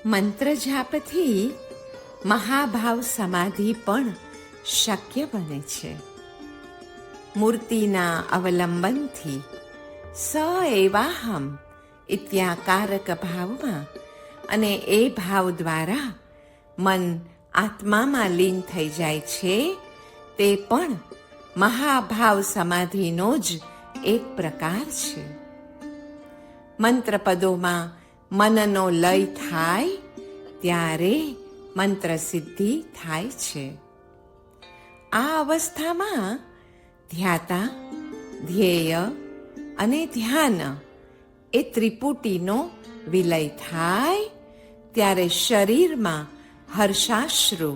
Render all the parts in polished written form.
મંત્ર જાપથી મહાભાવ સમાધિ પણ શક્ય બને છે. મૂર્તિના અવલંબનથી સ એવાહમ ઇત્યાકારક ભાવમાં અને એ ભાવ દ્વારા મન આત્મામાં લીન થઈ જાય છે. તે પણ મહાભાવ સમાધિનો જ એક પ્રકાર છે. મંત્ર પદોમાં મનનો લય થાય ત્યારે મંત્ર સિદ્ધિ થાય છે. આ અવસ્થામાં ધ્યાતા, ધ્યેય અને ધ્યાન એ ત્રિપુટીનો વિલય થાય ત્યારે શરીરમાં હર્ષાશ્રુ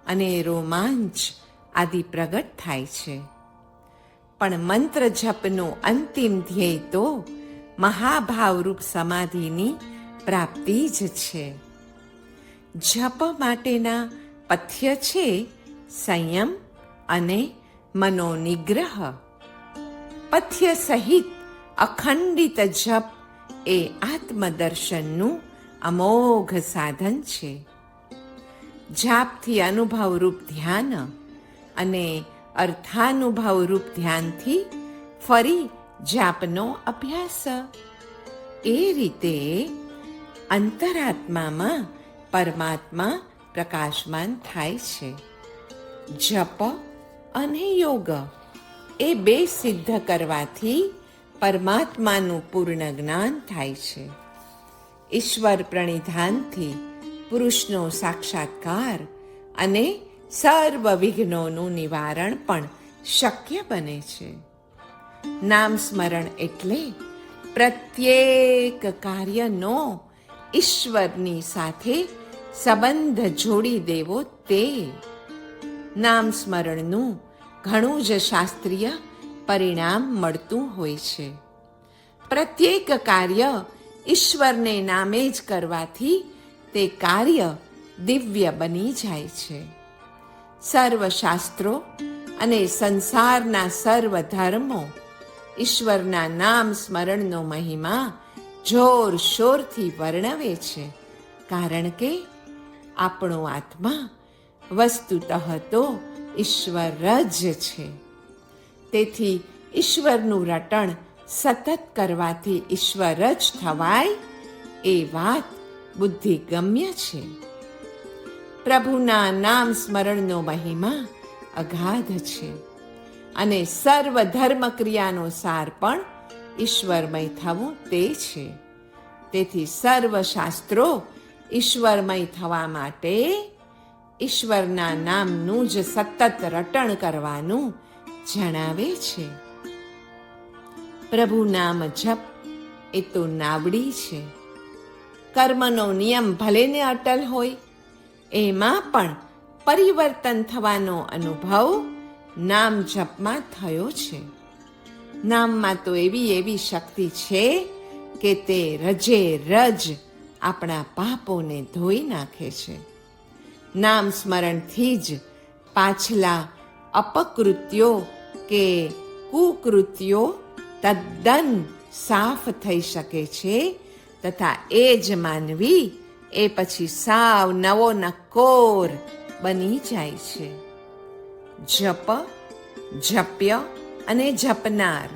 અને રોમાંચ આદિ પ્રગટ થાય છે. પણ મંત્ર જપનું અંતિમ ધ્યેય તો મહાભાવરૂપ સમાધિની પ્રાપ્તિ જ છે. જપ માટેના પથ્ય છે સંયમ અને મનોનિગ્રહ. પથ્ય સહિત અખંડિત જપ એ આત્મદર્શનનું અમોઘ સાધન છે. જાપથી અનુભવરૂપ ધ્યાન અને અર્થાનુભવરૂપ ધ્યાનથી ફરી જાપનો અભ્યાસ. એ રીતે અંતરાત્મામાં પરમાત્મા પ્રકાશમાન થાય છે. જપ અને યોગ એ બે સિદ્ધ કરવાથી પરમાત્માનું પૂર્ણ જ્ઞાન થાય છે. ઈશ્વર પ્રણિધાનથી પુરુષનો સાક્ષાત્કાર અને સર્વ વિઘ્નોનું નિવારણ પણ શક્ય બને છે. નામ સ્મરણ એટલે પ્રત્યેક કાર્યનો ઈશ્વરની સાથે સંબંધ જોડી દેવો. તે નામ સ્મરણનું ઘણું જ શાસ્ત્રીય પરિણામ મળતું હોય છે. પ્રત્યેક કાર્ય ઈશ્વરને નામે જ કરવાથી તે કાર્ય દિવ્ય બની જાય છે. સર્વ શાસ્ત્રો અને સંસારના સર્વ ધર્મો ઈશ્વરના નામ સ્મરણનો મહિમા જોરશોરથી વર્ણવે છે. કારણ કે આપણો આત્મા વસ્તુતઃ તો ઈશ્વર જ છે. તેથી ઈશ્વરનું રટણ સતત કરવાથી ઈશ્વર જ થવાય એ વાત બુદ્ધિગમ્ય છે. પ્રભુના નામ સ્મરણનો મહિમા અગાધ છે અને સર્વ ધર્મ ક્રિયાનો સાર પણ ઈશ્વરમય થવું તે છે. તેથી સર્વ શાસ્ત્રો ઈશ્વરમય થવા માટે ઈશ્વરના નામનું જ સતત રટણ કરવાનું જણાવે છે. પ્રભુ નામ જપ એ તો નાવડી છે. કર્મનો નિયમ ભલેને અટલ હોય, એમાં પણ પરિવર્તન થવાનો અનુભવ નામ જપમાં થયો છે. નામમાં તો એવી શક્તિ છે કે તે રજે રજ આપણા પાપોને ધોઈ નાખે છે. નામ સ્મરણથી જ પાછલા અપકૃત્યો કે કુકૃત્યો તદ્દન સાફ થઈ શકે છે તથા એ જ માનવી એ પછી સાવ નવો નકોર બની જાય છે. જપ, જપ્ય અને જપનાર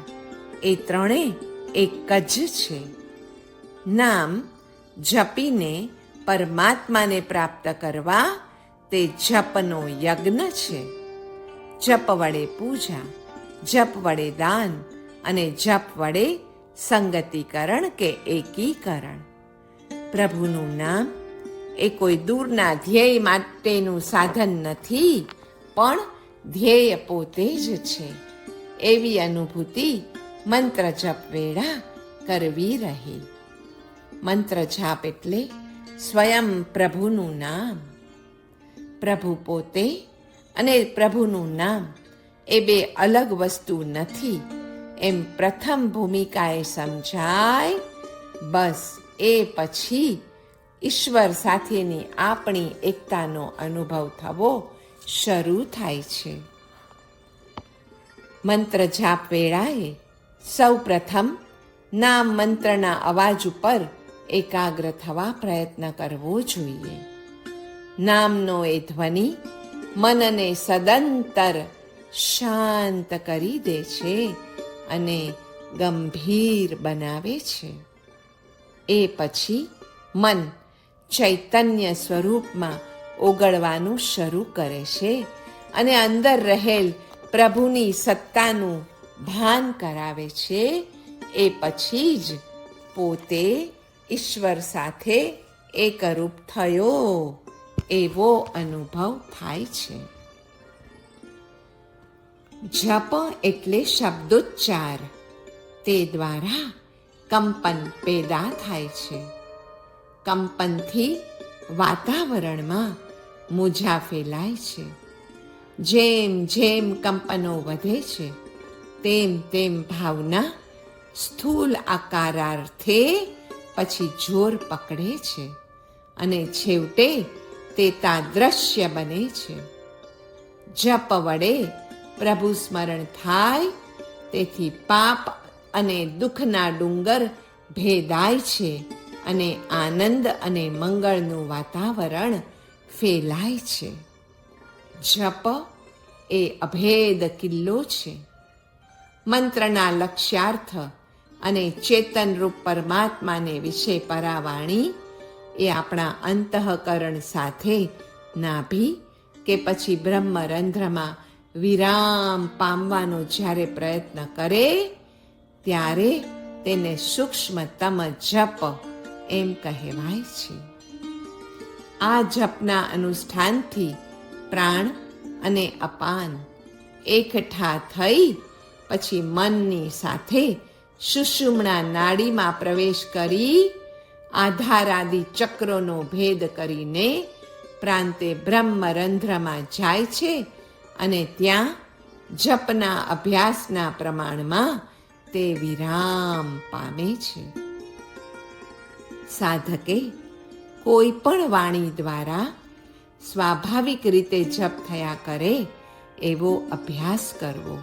એ ત્રણે એક જ છે. નામ જપીને પરમાત્માને પ્રાપ્ત કરવા તે જપનો યજ્ઞ છે. જપ વડે પૂજા, જપ વડે દાન અને જપ વડે સંગતીકરણ કે એકીકરણ. પ્રભુનું નામ એ કોઈ દૂરના ધ્યેય માટેનું સાધન નથી, પણ ધ્યેય પોતે જ છે. એવી અનુભૂતિ મંત્ર જપ વેળા કરવી રહી. મંત્ર જાપ એટલે સ્વયં પ્રભુનું નામ. પ્રભુ પોતે અને પ્રભુનું નામ એ બે અલગ વસ્તુ નથી એમ પ્રથમ ભૂમિકાએ સમજાય. બસ એ પછી ઈશ્વર સાથેની આપણી એકતાનો અનુભવ થવો શરૂ થાય છે. મંત્ર જાપ વેળાએ સૌ પ્રથમ નામ મંત્રના અવાજ ઉપર એકાગ્ર થવા પ્રયત્ન કરવો જોઈએ. નામનો એ ધ્વનિ મનને સદંતર શાંત કરી દે છે અને ગંભીર બનાવે છે. એ પછી મન ચૈતન્ય સ્વરૂપમાં ઓગળવાનું શરૂ કરે છે અને અંદર રહેલ પ્રભુની સત્તાનું ભાન કરાવે છે. એ પછી જ પોતે ઈશ્વર સાથે એકરૂપ થયો એવો અનુભવ થાય છે. જપ એટલે શબ્દોચ્ચાર, તે દ્વારા કંપન પેદા થાય છે. કંપનથી વાતાવરણમાં મૂંઝા ફેલાય છે. જેમ જેમ કંપનો વધે છે તેમ તેમ ભાવના સ્થૂલ આકારાર્થે પછી જોર પકડે છે અને છેવટે તે તાદ્રશ્ય બને છે. જપ વડે પ્રભુ સ્મરણ થાય, તેથી પાપ અને દુઃખના ડુંગર ભેદાય છે અને આનંદ અને મંગળનું વાતાવરણ ફેલાય છે. જપ એ અભેદ કિલ્લો છે. મંત્રના લક્ષ્યાર્થ અને ચેતનરૂપ પરમાત્માને વિશે પરાવાણી એ આપણા અંતઃકરણ સાથે નાભી કે પછી બ્રહ્મરંધ્રમાં વિરામ પામવાનો જ્યારે પ્રયત્ન કરે ત્યારે તેને સૂક્ષ્મતમ જપ એમ કહેવાય છે. આ જપના અનુષ્ઠાનથી પ્રાણ અને અપાન એકઠા થઈ પછી મનની સાથે સુષુમ્ણા નાડીમાં પ્રવેશ કરી આધારાદિ ચક્રોનો ભેદ કરીને પ્રાંતે બ્રહ્મરંધ્રમાં જાય છે અને ત્યાં જપના અભ્યાસના પ્રમાણમાં તે વિરામ પામે છે. સાધકે કોઈ પણ વાણી દ્વારા સ્વાભાવિક રીતે જપ થયા કરે એવો અભ્યાસ કરવો.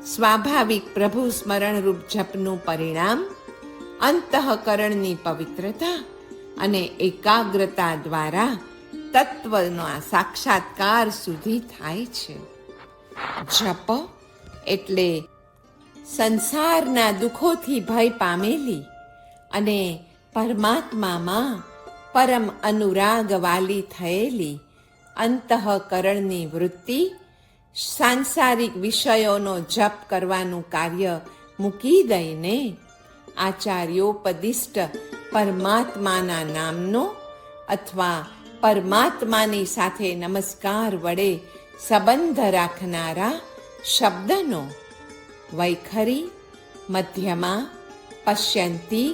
સ્વાભાવિક પ્રભુ સ્મરણરૂપ જપનું પરિણામ અંતઃકરણની પવિત્રતા અને એકાગ્રતા દ્વારા તત્વના સાક્ષાત્કાર સુધી થાય છે. જપ એટલે સંસારના દુઃખોથી ભય પામેલી અને પરમાત્મામાં પરમ અનુરાગ વાલી થયેલી અંતઃકરણની વૃત્તિ સાંસારિક વિષયોનો જપ કરવાનું કાર્ય મૂકી દઈને આચાર્યોપદિષ્ટ પરમાત્માના નામનો અથવા પરમાત્માની સાથે નમસ્કાર વડે સંબંધ રાખનારા શબ્દનો વૈખરી, મધ્યમા, પશ્યંતી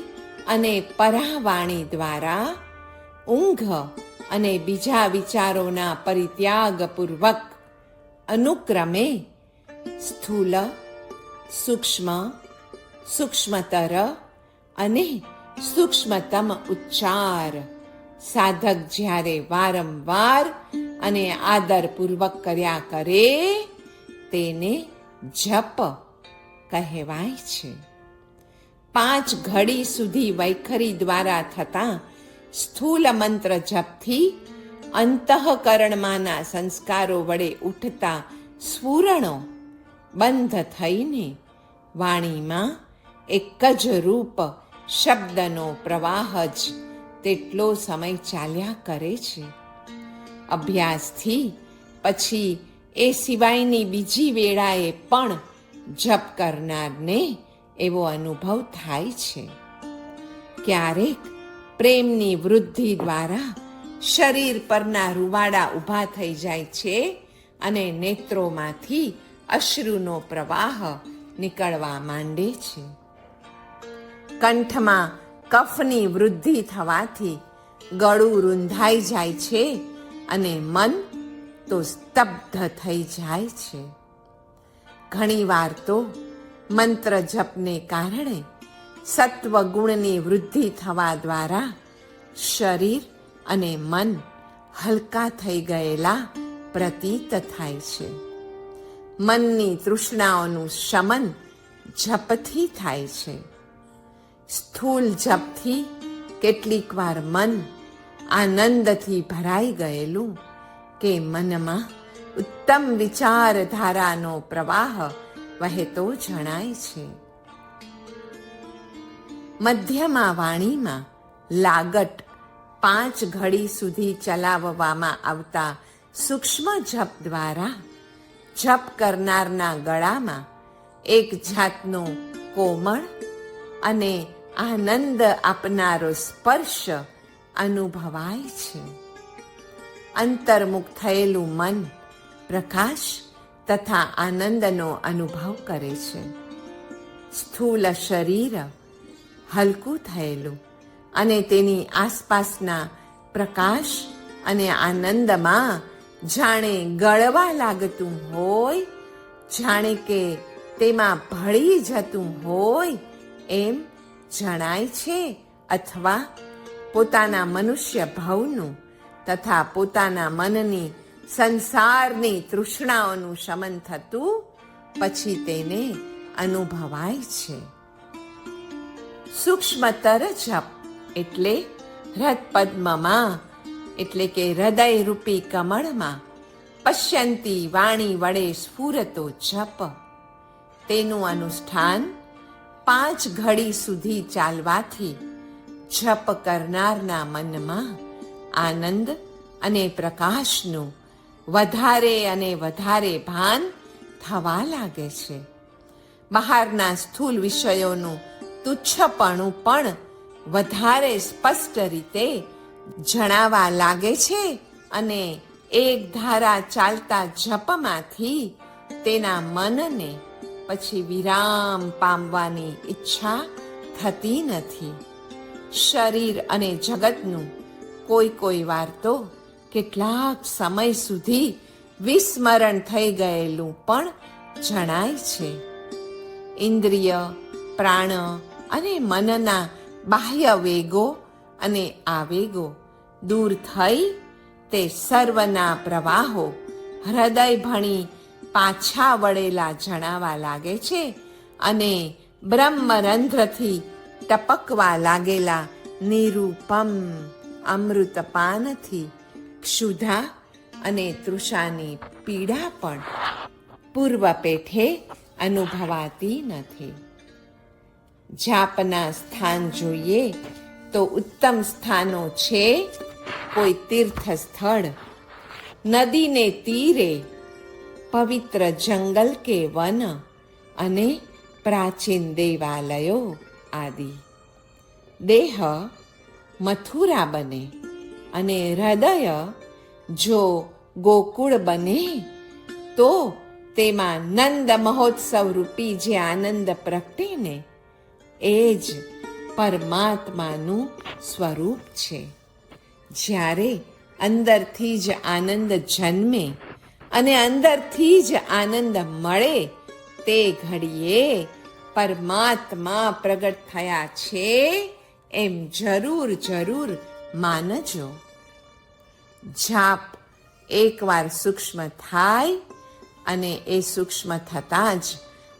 અને પરાવાણી દ્વારા ઊંઘ અને બીજા વિચારોના પરિત્યાગપૂર્વક અનુક્રમે સ્થૂલ, સૂક્ષ્મ, સૂક્ષ્મતર અને સૂક્ષ્મતમ ઉચ્ચાર સાધક જ્યારે વારંવાર અને આદરપૂર્વક કર્યા કરે તેને જપ કહેવાય છે. 5 ઘડી સુધી વૈખરી દ્વારા થતા સ્થૂલ મંત્ર જપથી અંતઃકરણમાંના સંસ્કારો વડે ઉઠતા સ્ફુરણો બંધ થઈને વાણીમાં એક જ રૂપ શબ્દનો પ્રવાહ જ તેટલો સમય ચાલ્યા કરે છે. અભ્યાસથી પછી એ સિવાયની બીજી વેળાએ પણ જપ કરનારને એવો અનુભવ થાય છે. ક્યારેક પ્રેમની વૃદ્ધિ દ્વારા શરીર પરના રૂવાડા ઊભા થઈ જાય છે અને નેત્રોમાંથી અશ્રુનો પ્રવાહ નીકળવા માંડે છે. કંઠમાં કફની વૃદ્ધિ થવાથી ગળું રૂંધાઈ જાય છે અને મન તો સ્તબ્ધ થઈ જાય છે. ઘણીવાર તો મંત્ર જપને કારણે સત્વ ગુણની વૃદ્ધિ થવા દ્વારા શરીર અને મન હલકા થઈ ગયેલા પ્રતીત થાય છે. મનની તૃષ્ણાઓનું શમન જપથી થાય છે. સ્થૂલ જપથી કેટલીક વાર મન આનંદથી ભરાઈ ગયેલું કે મનમાં ઉત્તમ વિચારધારાનો પ્રવાહ વહેતો જણાય છે. મધ્યમાં વાણીમાં લાગટ 5 ઘડી સુધી ચલાવવામાં આવતા સૂક્ષ્મ જપ દ્વારા જપ કરનારના ગળામાં એક જાતનો કોમળ અને આનંદ આપનારો સ્પર્શ અનુભવાય છે. અંતર્મુખ થયેલું મન પ્રકાશ તથા આનંદનો અનુભવ કરે છે. સ્થૂલ શરીર હલકું થયેલું અને તેની આસપાસના પ્રકાશ અને આનંદમાં જાણે ગળવા લાગતું હોય, જાણે કે તેમાં ભળી જતું હોય એમ જણાય છે. અથવા પોતાના મનુષ્ય ભાવનું તથા પોતાના મનની સંસારની તૃષ્ણાઓનું શમન થતું પછી તેને અનુભવાય છે. સૂક્ષ્મતર જપ એટલે હૃદપદ્મમાં એટલે કે હૃદયરૂપી કમળમાં પશ્યંતી વાણી વડે સ્ફુરતો જપ. તેનું અનુષ્ઠાન 5 ઘડી સુધી ચાલવાથી જપ કરનારના મનમાં આનંદ અને પ્રકાશનું વધારે અને વધારે ભાન થવા લાગે છે. બહારના સ્થૂલ વિષયોનું તુચ્છપણું પણ વધારે સ્પષ્ટ રીતે જણાવા લાગે છે અને એક ધારા ચાલતા જપમાંથી તેના મનને પછી વિરામ પામવાની ઈચ્છા થતી નથી. શરીર અને જગતનું કોઈ વાર તો કેટલાક સમય સુધી વિસ્મરણ થઈ ગયેલું પણ જણાય છે. ઇન્દ્રિય, પ્રાણ અને મનના બાહ્ય વેગો અને આવેગો દૂર થઈ તે સર્વના પ્રવાહો હૃદય ભણી પાછા વળેલા જણાવા લાગે છે અને બ્રહ્મરંધ્રથી ટપકવા લાગેલા નિરૂપમ અમૃતપાનથી ક્ષુધા અને તૃષાની પીડા પણ પૂર્વ પેઠે અનુભવાતી નથી. જાપના સ્થાન જોઈએ તો ઉત્તમ સ્થાનો છે. કોઈ તીર્થ સ્થળ, નદીને તીરે, પવિત્ર જંગલ કે વન અને પ્રાચીન દેવાલયો આદિ. દેહ મથુરા બને અને હૃદય જો ગોકુળ બને તો તેમાં નંદ મહોત્સવ રૂપી જે આનંદ પ્રગટે ને એ જ પરમાત્માનું સ્વરૂપ છે. જ્યારે અંદરથી જ આનંદ જન્મે અને અંદરથી જ આનંદ મળે તે ઘડીએ પરમાત્મા પ્રગટ થયા છે એમ જરૂર માનજો. જાપ એકવાર સૂક્ષ્મ થાય અને એ સૂક્ષ્મ થતાં જ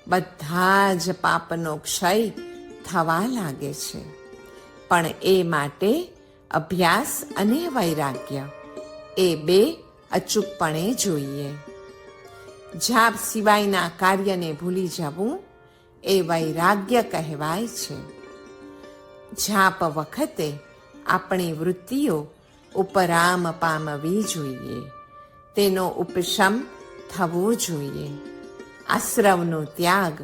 બધા જ પાપનો ક્ષય થવા લાગે છે. પણ એ માટે અભ્યાસ અને વૈરાગ્ય એ 2 અચૂકપણે જોઈએ. જાપ સિવાયના કાર્યને ભૂલી જવું એ વૈરાગ્ય કહેવાય છે. જાપ વખતે આપણી વૃત્તિઓ ઉપરામ પામવી જોઈએ. તેનો ઉપશમ થવો જોઈએ. આશ્રવનો ત્યાગ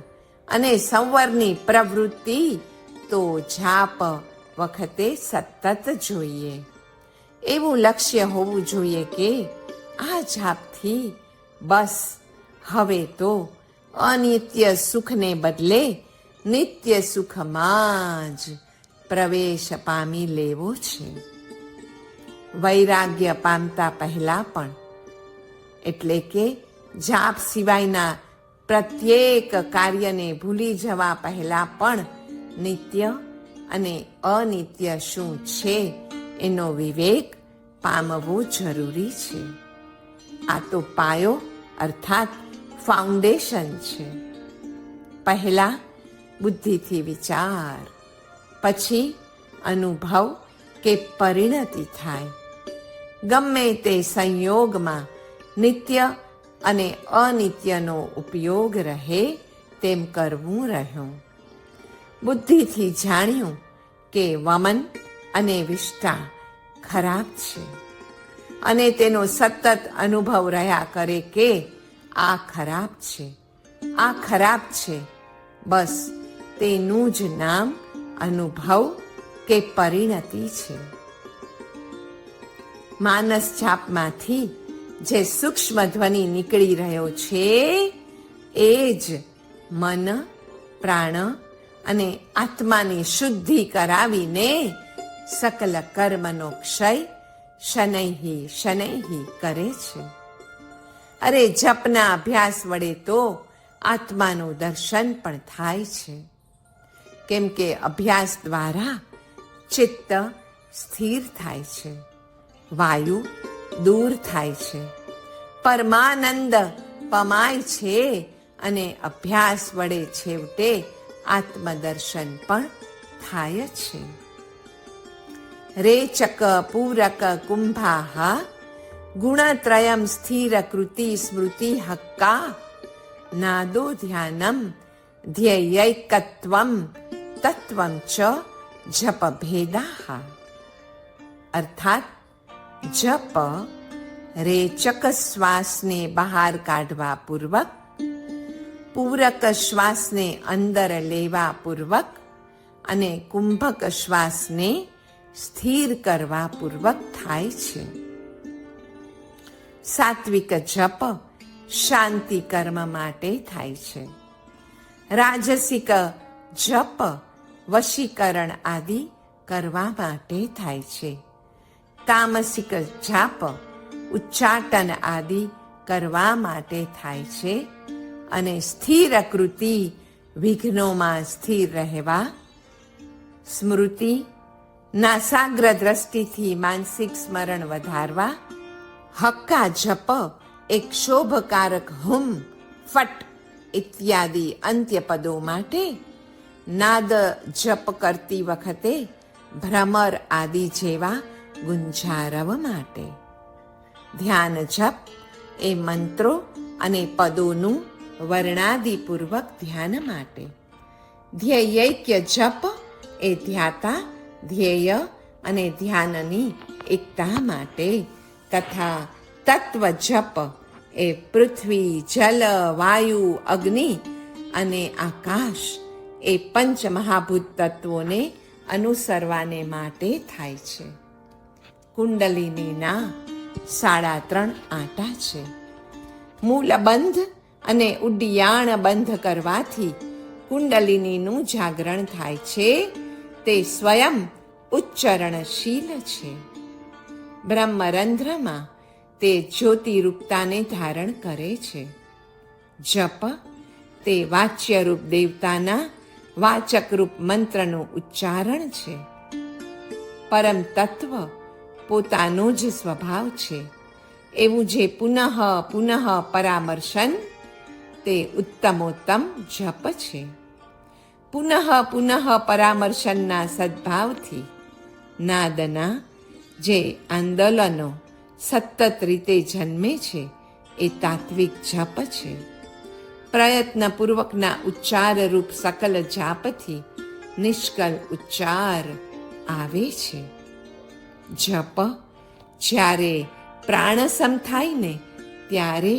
અને સંવરની પ્રવૃત્તિ તો જાપ વખતે સતત જોઈએ. એવું લક્ષ્ય હોવું જોઈએ કે આ જાપથી બસ હવે તો અનિત્ય સુખને બદલે નિત્ય સુખમાં જ પ્રવેશ પામી લેવો છે. વૈરાગ્ય પામતા પહેલા પણ એટલે કે જાપ સિવાયના પ્રત્યેક કાર્યને ભૂલી જવા પહેલા પણ નિત્ય અને અનિત્ય શું છે એનો વિવેક પામવો જરૂરી છે. આ તો પાયો અર્થાત ફાઉન્ડેશન છે. પહેલા બુદ્ધિથી વિચાર, પછી અનુભવ કે પરિણતિ થાય. ગમે તે સંયોગમાં નિત્ય અને અનિત્યનો ઉપયોગ રહે તેમ કરવું રહ્યું. બુદ્ધિથી જાણ્યું કે વમન અને વિષ્ટા ખરાબ છે અને તેનો સતત અનુભવ રહ્યા કરે કે આ ખરાબ છે, આ ખરાબ છે. બસ તેનું જ નામ અનુભવ કે પરિણતિ છે. માનસ છાપમાંથી જે સૂક્ષ્મ ધ્વનિ નીકળી રહ્યો છે એ જ મન, પ્રાણ અને આત્માની શુદ્ધિ કરાવીને સકલ કર્મનો ક્ષય શનૈહી શનૈહી કરે છે. અરે જપના અભ્યાસ વડે તો આત્માનું દર્શન પણ થાય છે, કેમ કે અભ્યાસ દ્વારા ચિત્ત સ્થિર થાય છે, વાયુ દૂર થાય છે, પરમાનંદ પમાય છે અને અભ્યાસ વડે છેવટે આત્મદર્શન પણ થાય છે. રેચક પૂરક કુંભાહા ગુણત્રયમ સ્થિર કૃતિ સ્મૃતિ હક્કા નાદો ધ્યાનમ ધ્યેયૈકત્વમ તત્વમ ચ જપ ભેદાહા. અર્થાત જપ રેચક શ્વાસને બહાર કાઢવા પૂર્વક, પૂરક શ્વાસને અંદર લેવા પૂર્વક અને કુંભક શ્વાસને સ્થિર કરવા પૂર્વક થાય છે. સાત્વિક જપ શાંતિ કર્મ માટે થાય છે. રાજસિક જપ વશીકરણ આદિ કરવા માટે થાય છે. તામસિક જાપ ઉચ્ચાટન આદિ કરવા માટે થાય છે અને સ્થિર કૃતિ વિઘ્નોમાં સ્થિર રહેવા, સ્મૃતિ નાસાગ્ર દ્રષ્ટિથી માનસિક સ્મરણ વધારવા, હક્કા જપ એક શોભકારક હુમ, ફટ ઇત્યાદિ અંત્યપદો માટે, નાદ જપ કરતી વખતે ભ્રમર આદિ જેવા ગુંજારવ માટે, ધ્યાન જપ એ મંત્રો અને પદોનું વર્ણાદિપૂર્વક ધ્યાન માટે, ધ્યેયૈક્ય જપ એ ધ્યાતા, ધ્યેય અને ધ્યાનની એકતા માટે તથા તત્વ જપ એ પૃથ્વી, જલ, વાયુ, અગ્નિ અને આકાશ એ પંચ મહાભૂત તત્વોને અનુસરવાને માટે થાય છે. કુંડલિનીના 3.5 આંટા છે. મૂળ બંધ અને ઉડ્ડિયાણ બંધ કરવાથી કુંડલિનીનું જાગરણ થાય છે. તે સ્વયં ઉચ્ચરણશીલ છે. બ્રહ્મરંધ્રમાં તે જ્યોતિરૂપતાને ધારણ કરે છે. જપ તે વાચ્યરૂપ દેવતાના વાચકરૂપ મંત્રનું ઉચ્ચારણ છે. પરમ તત્વ પોતાનો જ સ્વભાવ છે એવું જે પુનઃ પુનઃ પરામર્શન તે ઉત્તમોત્તમ જપ છે. પુનઃ પુનઃ પરામર્શનના સદ્ભાવથી નાદના જે આંદોલનો સતત રીતે જન્મે છે એ તાત્વિક જપ છે. પ્રયત્નપૂર્વકના ઉચ્ચારરૂપ સકલ જાપથી નિષ્કલ ઉચ્ચાર આવે છે. જપ જ્યારે પ્રાણસમ થાય ને ત્યારે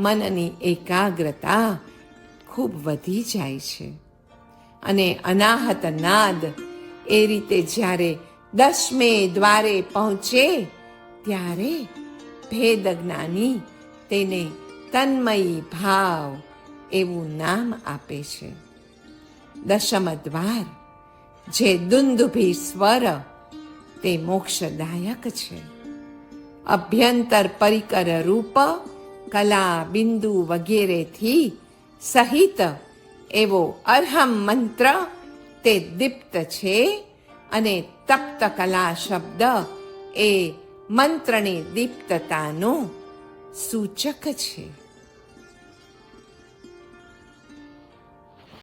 મનની એકાગ્રતા ખૂબ વધી જાય છે અને અનાહત નાદ એ રીતે જ્યારે 10મે દ્વારે પહોંચે ત્યારે ભેદ જ્ઞાની તેને તન્મયી ભાવ એવું નામ આપે છે. 10મ દ્વાર જે દુંદુભી સ્વર તે મોક્ષદાયક છે. અભ્યંતર પરિકર રૂપ કલા બિંદુ વગેરેથી સહિત એવો અર્હમ મંત્ર તે દીપ્ત છે અને તપ્ત કલા શબ્દ એ મંત્રની દીપ્તતાનો સૂચક છે.